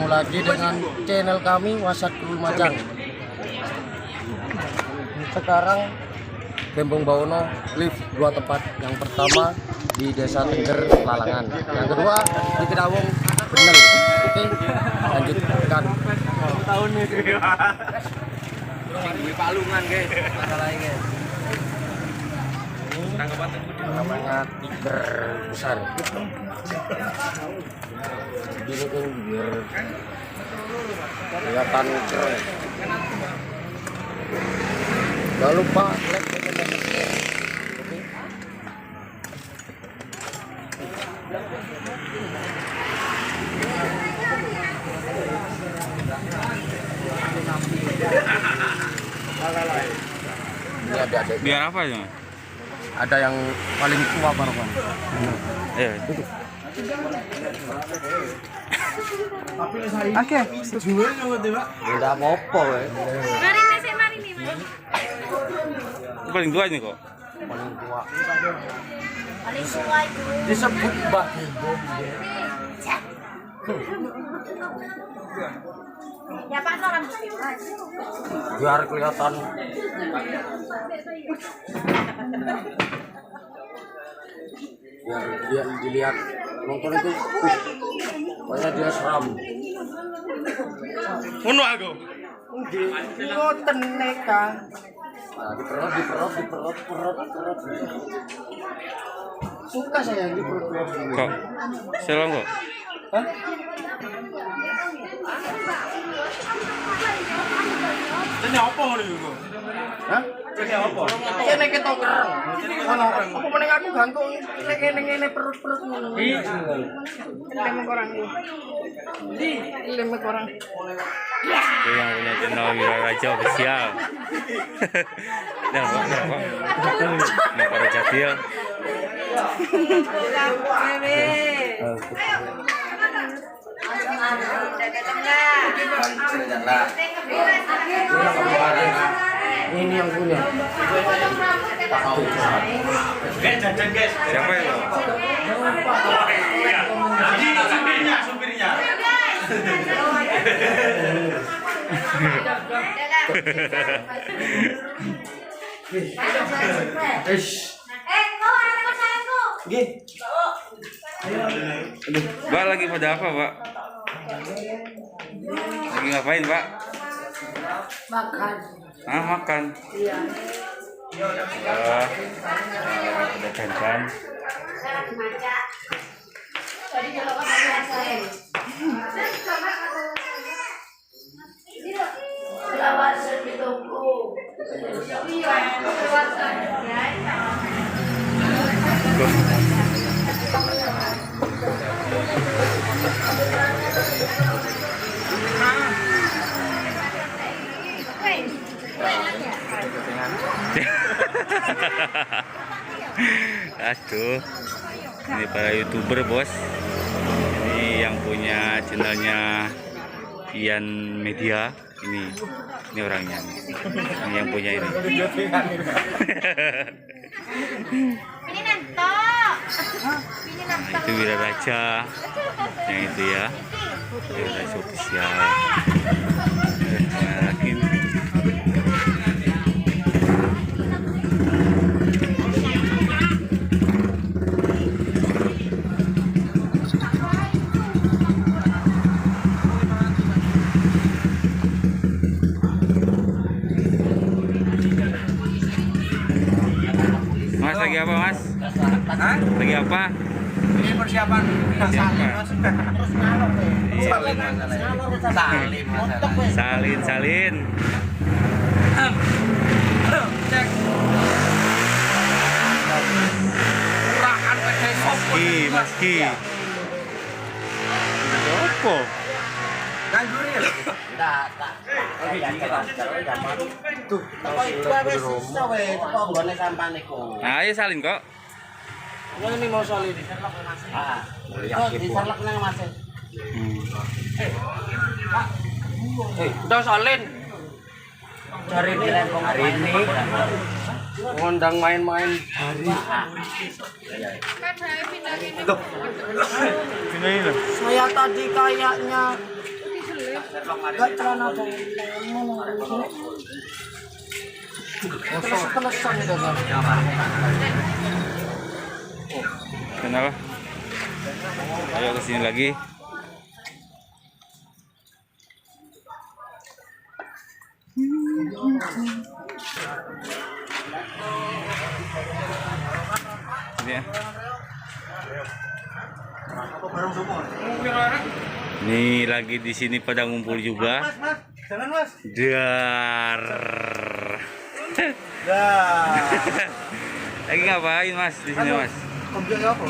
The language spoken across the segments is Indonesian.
lagi dengan channel kami Wasatku Lumajang. Sekarang Gembong Bawono live 2 tempat. Yang pertama di Desa Tengger Lalangan, yang kedua di Kedawung Bener. Oke, lanjutkan. Tahun nih di Palungan guys, masalahnya guys. Namanya Tiger besar. Begini kan biar kelihatan keren. Jangan lupa like, comment, dan share. Ini ada Biar apa ya? ada yang paling tua Parwan. Iya. Oke. Tidak apa-apa ya. Mari nih, saya mari nih, Mas. Paling tua ini kok. Paling tua. Paling tua itu. Disebut Mbak Gembong. Ya Pak, salam. Biar kelihatan biar dilihat nonton itu pokoknya dia seram. Ngono aku. Ngoten neka. Nah, diperot. Suka saya diperot. Kok? Selong kok. Hah? Ini apa ngono iku? Hah? Ini apa? Kene ketoker. Ono apa meneng aku ganggu nek ngene perut ngono. Lem orang. Lem orang. Itu yang punya channel Wira Raja official. Dan kok. Ini para Jatil. Ini yang punya. Siapa itu? Supirnya. Kau ada sayangku. Nggih. Mbak lagi pada apa, Pak? Lagi ngapain, Pak? Makan. Ah, makan. Iya. Udah dandan. Aduh, ini para YouTuber bos. Ini yang punya channelnya Ian Media. Ini orangnya nih. Ini yang punya ini. Ini nanto. Ini nanto. Itu Wira Raja. Yang itu ya. Wira Raja official. Lagi. Mas lagi apa Mas? Hah? Lagi apa? Ini persiapan salin mas. Salin. Cek. Urakan kedai sopo. Maski. Apa? Kanjuri ya. Tuh, teko iku wis iso wae teko nggone sampan iku. Nah, ayo salin kok. Ini mau solid. Ah, disalak nang Mas. Udah salin. Hari ini ngundang main-main hari. Ini loh. Saya tadi kayaknya Gak celana dalam. Teles-telesan itu kan. Kenapa? Ayo ke sini lagi. Ini ya. Nih lagi di sini pada ngumpul juga. Jangan mas. Dar. Lagi ngapain mas di sini mas? Komplain apa?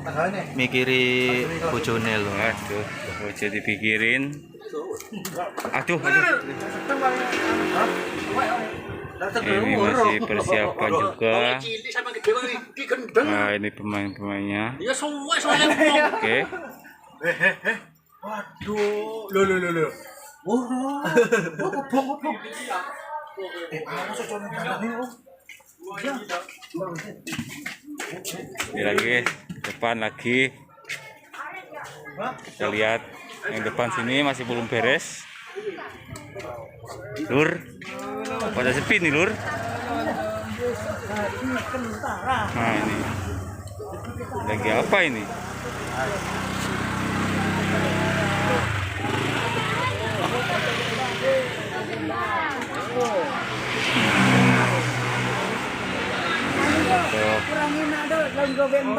Tanggalnya. Mikiri bojone lho. Aduh, bojo dipikirin. Aduh. Ini masih persiapan juga. Nah, ini pemain-pemainnya. Oke. Waduh, lo. Ini lagi depan lagi. Kita lihat yang depan sini masih belum beres. Lur, pada sepi nih lur. Nah ini lagi apa ini?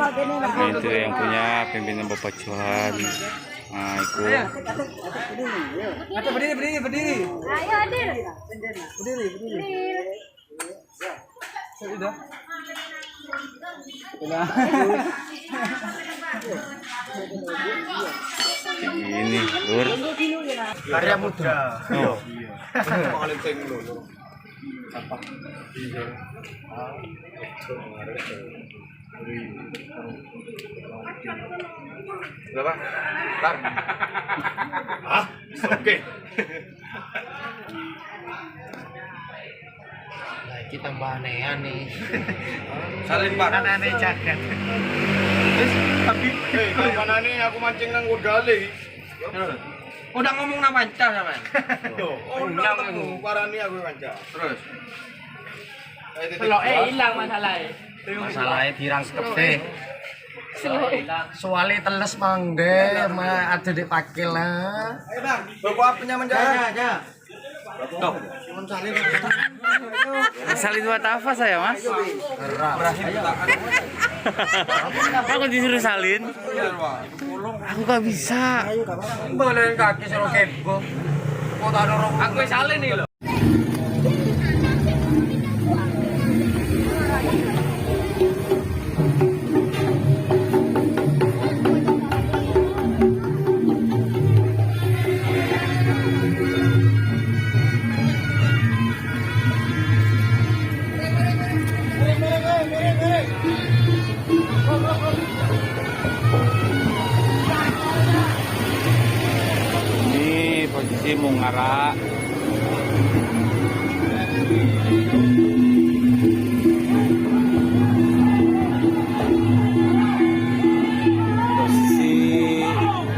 Nah, itu yang punya pimpinan Bapak Johan. Nah itu Berdiri. Ayo hadir. ini lur. Karya muda. Oh. Berapa? Tar. Ah, oke. Kita bahanean nih. Salin Pak. Anane jagat. Terus tapi mana nih aku mancing nang gudale. Udah ngomong nang manca sampean. Oh, udah ketemu parani aku manca. Terus. Peloke hilang masalahnya. Masalahnya dirangkep deh. Soalnya teles mang deh, ada di pakil lah. Ayo Bang, bawa apanya menjadi? Ya. Stop. Salin buat apa saya mas? Aku disuruh salin. Aku gak bisa. Boleh kaki suruh kebo. Kok tak dorong aku salin nih loh. Ini posisi Mungara. Posisi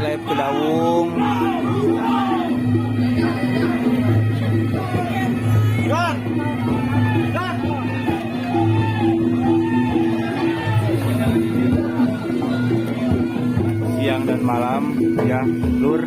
Lab Kedawung. Siang dan malam ya lur.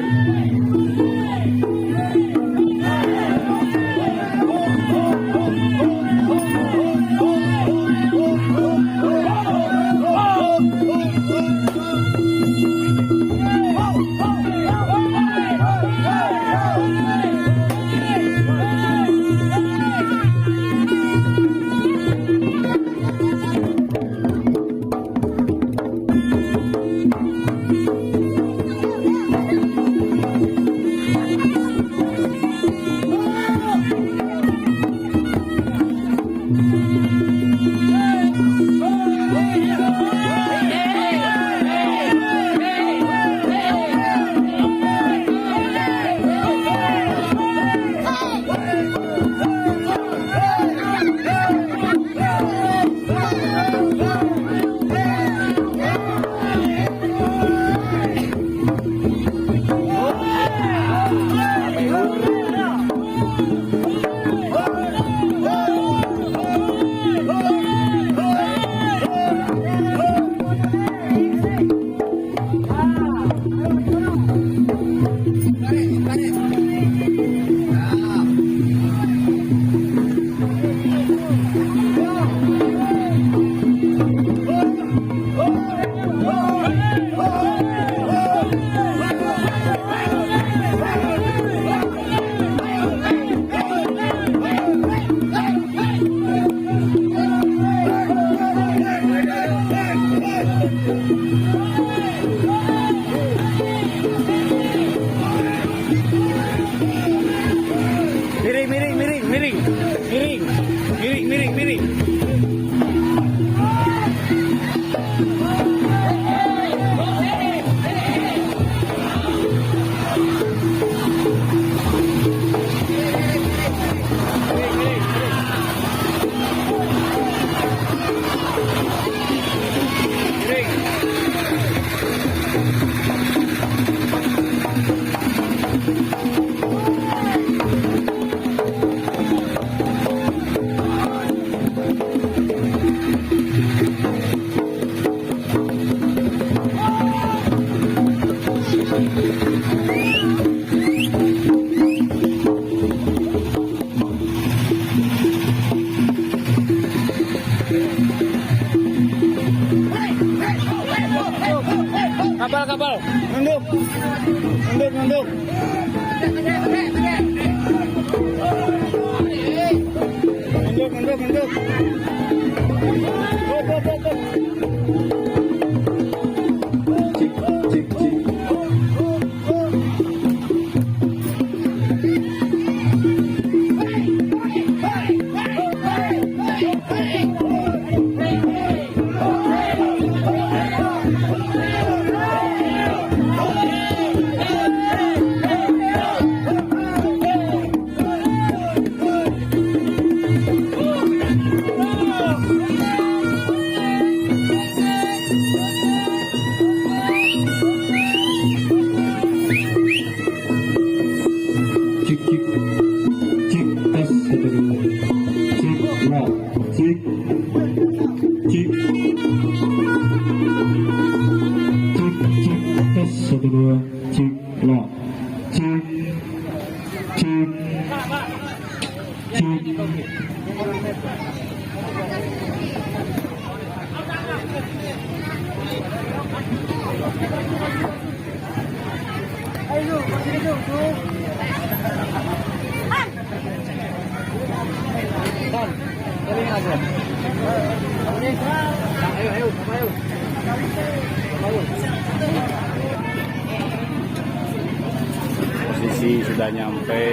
Posisi sudah nyampe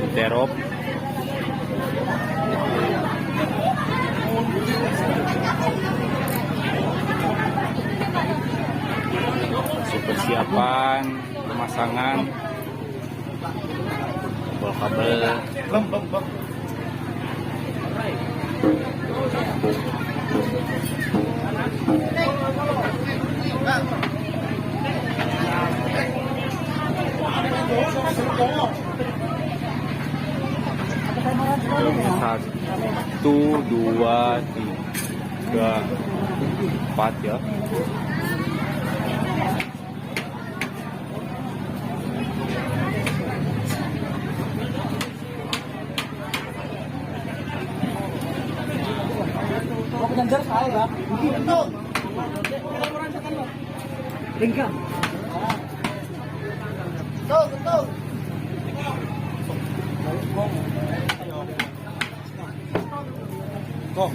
di Terop. Masih persiapan pemasangan bola kabel. Satu, dua, tiga, empat ya. Go.